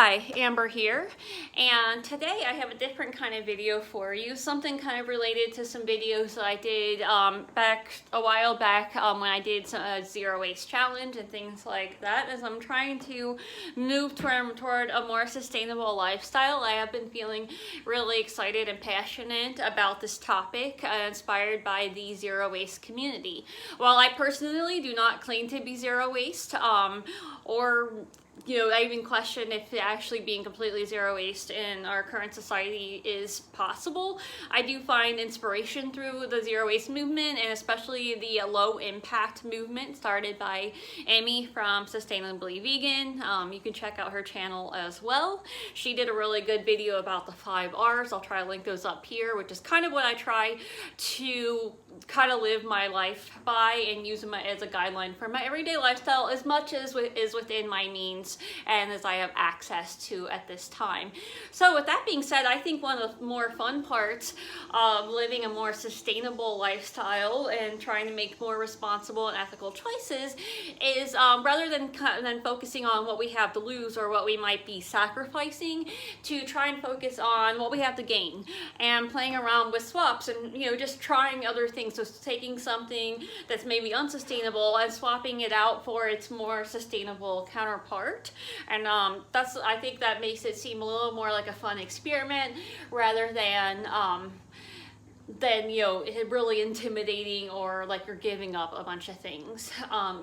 Hi, Amber here, and today I have a different kind of video for you, something kind of related to some videos that I did back a while back when I did a zero waste challenge and things like that. As I'm trying to move toward a more sustainable lifestyle, I have been feeling really excited and passionate about this topic, inspired by the zero waste community. While I personally do not claim to be zero waste, I even question if actually being completely zero waste in our current society is possible. I do find inspiration through the zero waste movement, and especially the low impact movement started by Amy from Sustainably Vegan. You can check out her channel as well. She did a really good video about the 5 R's. I'll try to link those up here, which is kind of what I try to kind of live my life by and use them as a guideline for my everyday lifestyle, as much as is within my means and as I have access to at this time. So with that being said, I think one of the more fun parts of living a more sustainable lifestyle and trying to make more responsible and ethical choices is rather than focusing on what we have to lose or what we might be sacrificing, to try and focus on what we have to gain and playing around with swaps and just trying other things. So taking something that's maybe unsustainable and swapping it out for its more sustainable counterpart. And I think that makes it seem a little more like a fun experiment rather than really intimidating or like you're giving up a bunch of things,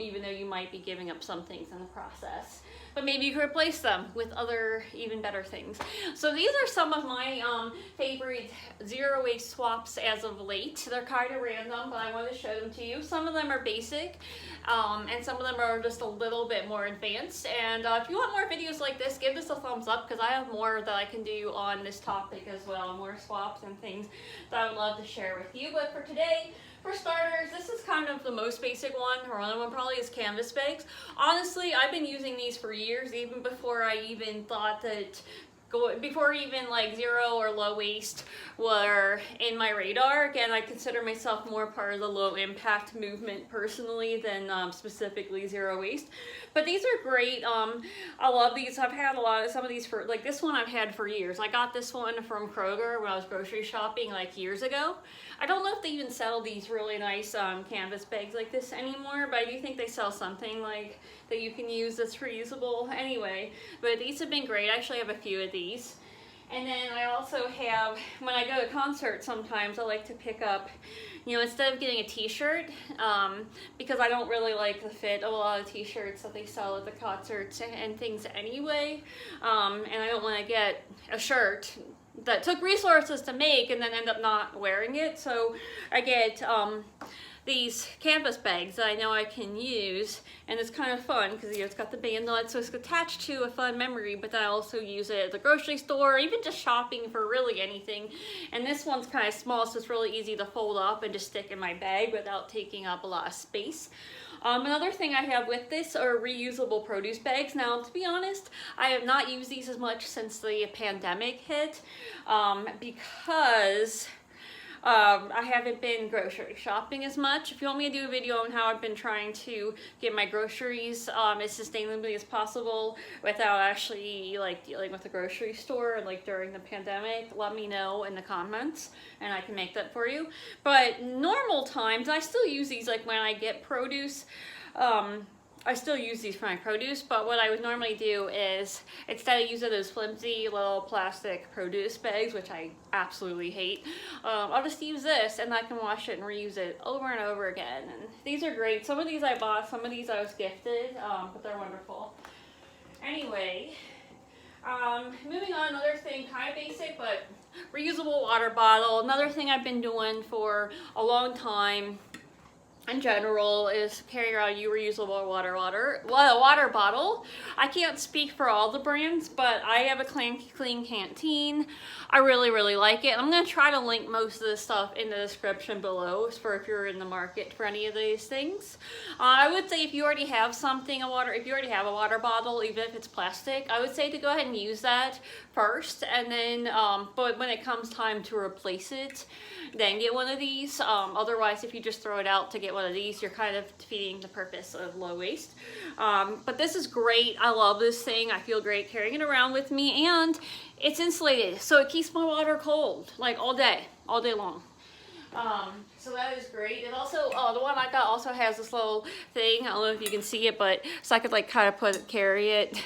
even though you might be giving up some things in the process. But maybe you could replace them with other even better things. So these are some of my favorite zero waste swaps as of late. They're kind of random, but I want to show them to you. Some of them are basic, and some of them are just a little bit more advanced. And if you want more videos like this, give this a thumbs up, because I have more that I can do on this topic as well, more swaps and things that I would love to share with you. But for today, for starters, this is kind of the most basic one, or one of them probably is canvas bags. Honestly, I've been using these for years, even before I even thought that before even like zero or low waste were in my radar. Again, I consider myself more part of the low impact movement personally than specifically zero waste. But these are great. I love these. I've had some of these for, like this one I've had for years. I got this one from Kroger when I was grocery shopping like years ago. I don't know if they even sell these really nice canvas bags like this anymore, but I do think they sell something like that you can use that's reusable anyway. But these have been great. I actually have a few of these. And then I also have, when I go to concerts sometimes, I like to pick up, instead of getting a t-shirt, because I don't really like the fit of a lot of t-shirts that they sell at the concerts and things anyway, and I don't want to get a shirt that took resources to make and then end up not wearing it. So I get these canvas bags that I know I can use, and it's kind of fun because it's got the band on it, so it's attached to a fun memory. But then I also use it at the grocery store, even just shopping for really anything. And this one's kind of small, so it's really easy to fold up and just stick in my bag without taking up a lot of space. Another thing I have with this are reusable produce bags. Now, to be honest, I have not used these as much since the pandemic hit, because I haven't been grocery shopping as much. If you want me to do a video on how I've been trying to get my groceries as sustainably as possible without actually like dealing with the grocery store like during the pandemic, let me know in the comments and I can make that for you. But normal times, I still use these like when I get produce. I still use these for my produce, but what I would normally do is, instead of using those flimsy little plastic produce bags, which I absolutely hate, I'll just use this and I can wash it and reuse it over and over again. And these are great. Some of these I bought, some of these I was gifted, but they're wonderful. Anyway, moving on, another thing, kind of basic, but reusable water bottle. Another thing I've been doing for a long time in general is carry around a reusable water bottle. I can't speak for all the brands, but I have a clean canteen. I really like it. I'm going to try to link most of this stuff in the description below for if you're in the market for any of these things. I would say if you already have if you already have a water bottle, even if it's plastic, I would say to go ahead and use that first, and then but when it comes time to replace it, then get one of these. Otherwise, if you just throw it out to get one one of these, you're kind of defeating the purpose of low waste. But this is great. I love this thing. I feel great carrying it around with me, and it's insulated, so it keeps my water cold, like all day long. So that is great. It also, the one I got also has this little thing. I don't know if you can see it, but so I could like kind of carry it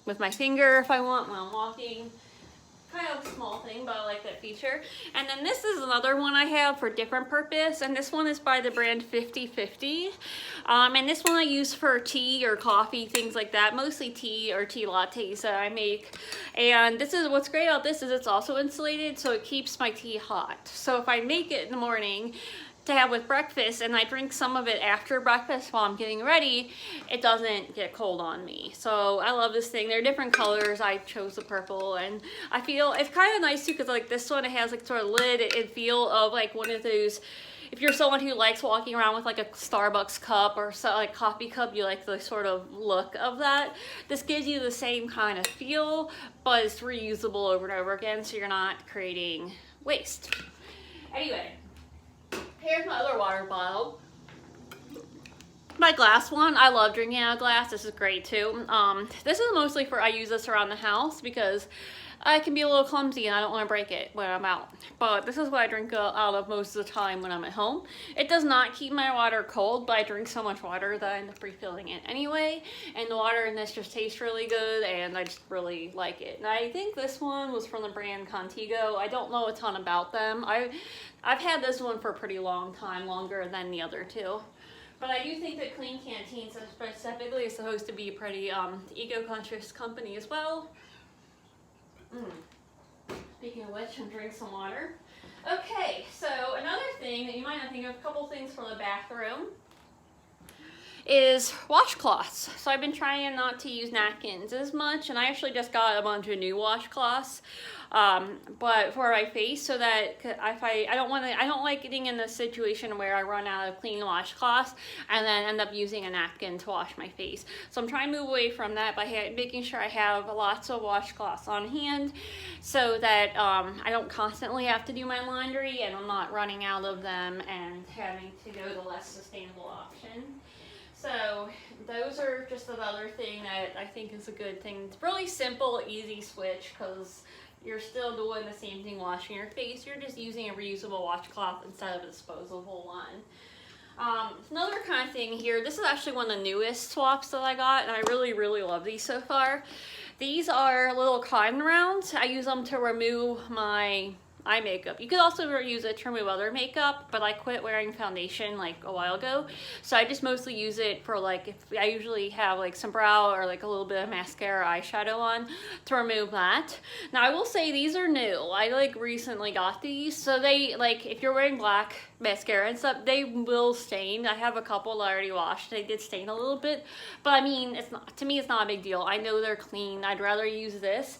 with my finger if I want when I'm walking. Kind of a small thing, but I like that feature. And then this is another one I have for different purpose, and this one is by the brand 50/50. And this one I use for tea or coffee, things like that, mostly tea or tea lattes that I make. And this is what's great about this is it's also insulated, so it keeps my tea hot. So if I make it in the morning to have with breakfast and I drink some of it after breakfast while I'm getting ready, it doesn't get cold on me. So I love this thing. They're different colors. I chose the purple, and I feel it's kind of nice too because like this one, it has like sort of lid and feel of like one of those, if you're someone who likes walking around with like a Starbucks cup or so, like coffee cup, you like the sort of look of that. This gives you the same kind of feel, but it's reusable over and over again, so you're not creating waste. Anyway, here's my other water bottle. My glass one, I love drinking out of glass. This is great too. This is mostly for, I use this around the house because I can be a little clumsy and I don't want to break it when I'm out. But this is what I drink out of most of the time when I'm at home. It does not keep my water cold, but I drink so much water that I end up refilling it anyway. And the water in this just tastes really good, and I just really like it. And I think this one was from the brand Contigo. I don't know a ton about them. I've had this one for a pretty long time, longer than the other two. But I do think that Clean Canteen specifically is supposed to be a pretty eco-conscious company as well. Speaking of which, I'm drinking some water. Okay, so another thing that you might not think of, a couple things for the bathroom, is washcloths. So I've been trying not to use napkins as much, and I actually just got a bunch of new washcloths, but for my face, so that if I don't like getting in the situation where I run out of clean washcloths and then end up using a napkin to wash my face. So I'm trying to move away from that by making sure I have lots of washcloths on hand, so that I don't constantly have to do my laundry and I'm not running out of them and having to go the less sustainable option. So those are just another thing that I think is a good thing. It's really simple, easy switch, because you're still doing the same thing washing your face. You're just using a reusable washcloth instead of a disposable one. Another kind of thing here, this is actually one of the newest swaps that I got, and I really, really love these so far. These are little cotton rounds. I use them to remove my eye makeup. You could also use it to remove other makeup, but I quit wearing foundation like a while ago, so I just mostly use it for like, if I usually have like some brow or like a little bit of mascara, eyeshadow on, to remove that. Now I will say these are new. I like recently got these, so they, like, if you're wearing black mascara and stuff, they will stain. I have a couple that I already washed. They did stain a little bit, but I mean, it's not, to me it's not a big deal. I know they're clean. I'd rather use this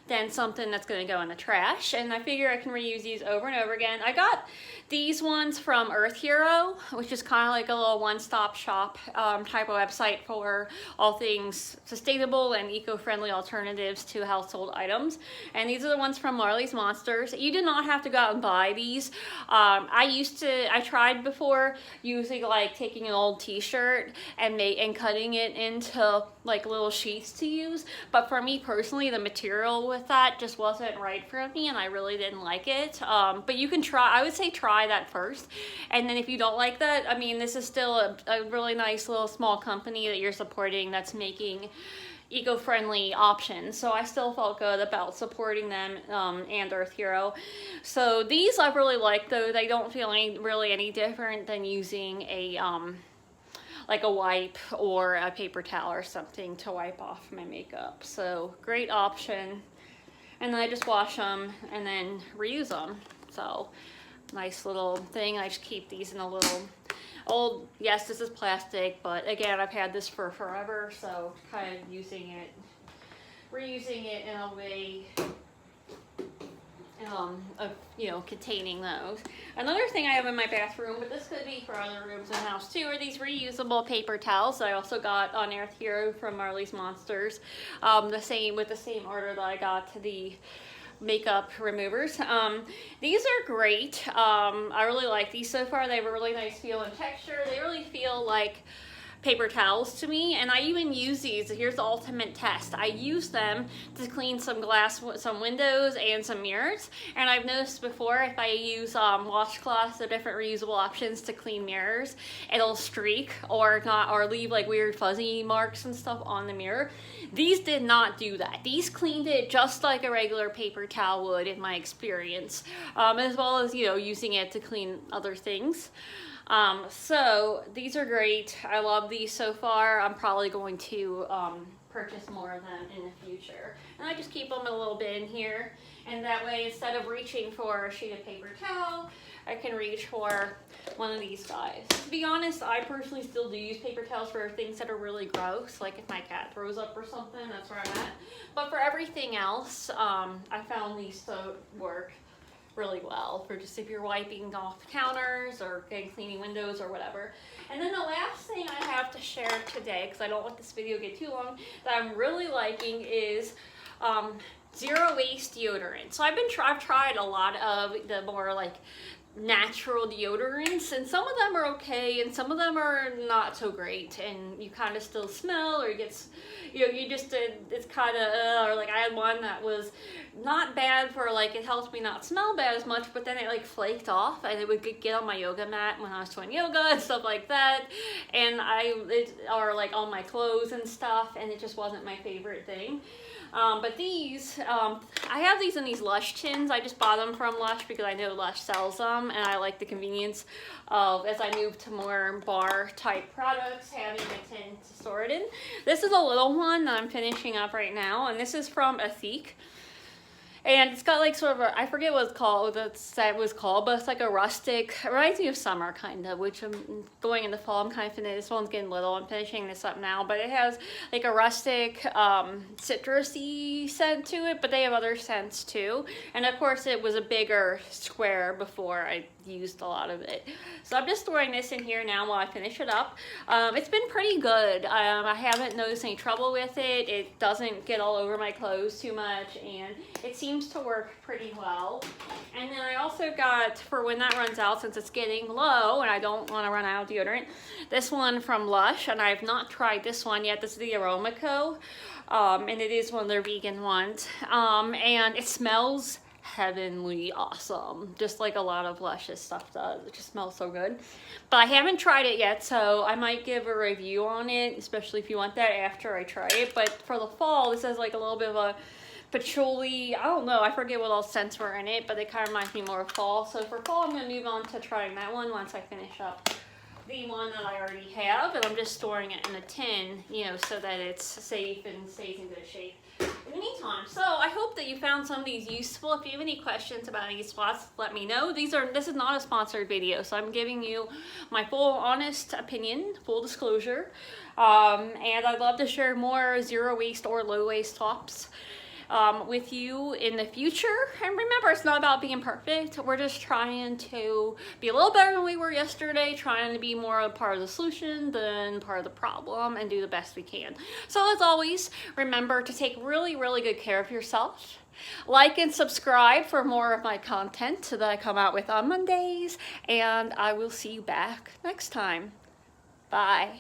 than something that's going to go in the trash, and I figure I can reuse these over and over again. I got these ones from Earth Hero, which is kind of like a little one-stop shop type of website for all things sustainable and eco-friendly alternatives to household items. And these are the ones from Marley's Monsters. You do not have to go out and buy these. I tried before using, like, taking an old t-shirt and cutting it into like little sheets to use, but for me personally, the material with that just wasn't right for me, and I really didn't like it. But you can try, I would say try that first, and then if you don't like that, I mean, this is still a really nice little small company that you're supporting that's making eco-friendly options, so I still felt good about supporting them and Earth Hero. So these I really like, though. They don't feel really any different than using a like a wipe or a paper towel or something to wipe off my makeup. So great option. And then I just wash them and then reuse them. So nice little thing. I just keep these in a little old, yes, this is plastic, but again, I've had this for forever, so kind of using it, reusing it in a way of, you know, containing those. Another thing I have in my bathroom, but this could be for other rooms in the house too, are these reusable paper towels that I also got on Earth Hero from Marley's Monsters. With the same order that I got to the makeup removers. These are great. I really like these so far. They have a really nice feel and texture. They really feel like paper towels to me, and I even use these. Here's the ultimate test. I use them to clean some glass, some windows and some mirrors, and I've noticed before if I use washcloths or different reusable options to clean mirrors, it'll streak or not, or leave like weird fuzzy marks and stuff on the mirror. These did not do that. These cleaned it just like a regular paper towel would in my experience, as well as, you know, using it to clean other things. So these are great. I love these so far. I'm probably going to purchase more of them in the future. And I just keep them a little bit in here, and that way instead of reaching for a sheet of paper towel, I can reach for one of these guys. To be honest, I personally still do use paper towels for things that are really gross, like if my cat throws up or something, that's where I'm at. But for everything else, I found these to work really well for just if you're wiping off counters or cleaning windows or whatever. And then the last thing I have to share today, because I don't want this video to get too long, that I'm really liking is zero waste deodorant. So I've tried a lot of the more like natural deodorants, and some of them are okay and some of them are not so great, and you kind of still smell, or you get, you know, you just it's kind of or like I had one that was not bad for like, it helped me not smell bad as much, but then it like flaked off and it would get on my yoga mat when I was doing yoga and stuff like that, and or like on my clothes and stuff, and it just wasn't my favorite thing. But these, I have these in these Lush tins. I just bought them from Lush because I know Lush sells them, and I like the convenience of, as I move to more bar type products, having a tin to store it in. This is a little one that I'm finishing up right now, and this is from Ethique. And it's got like sort of a, I forget what it's called, but it's like a rustic, it reminds me of summer kind of, which I'm going into fall, I'm kind of finishing, this one's getting little, I'm finishing this up now, but it has like a rustic citrusy scent to it, but they have other scents too. And of course it was a bigger square before I used a lot of it. So I'm just throwing this in here now while I finish it up. It's been pretty good. I haven't noticed any trouble with it. It doesn't get all over my clothes too much, and it seems to work pretty well. And then I also got, for when that runs out, since it's getting low and I don't want to run out of deodorant, this one from Lush, and I've not tried this one yet. This is the Aromaco, and it is one of their vegan ones, and it smells heavenly awesome, just like a lot of Lush's stuff does. It just smells so good. But I haven't tried it yet, so I might give a review on it, especially if you want that after I try it. But for the fall, this has like a little bit of a patchouli, I don't know, I forget what all scents were in it, but it kind of reminds me more of fall. So for fall, I'm going to move on to trying that one once I finish up the one that I already have, and I'm just storing it in a tin, you know, so that it's safe and stays in good shape in the meantime. So I hope that you found some of these useful. If you have any questions about any spots, let me know. This is not a sponsored video, so I'm giving you my full honest opinion, full disclosure, and I'd love to share more zero waste or low waste tops with you in the future. And remember, it's not about being perfect. We're just trying to be a little better than we were yesterday, trying to be more a part of the solution than part of the problem, and do the best we can. So as always, remember to take really, really good care of yourself. Like and subscribe for more of my content that I come out with on Mondays, and I will see you back next time. Bye.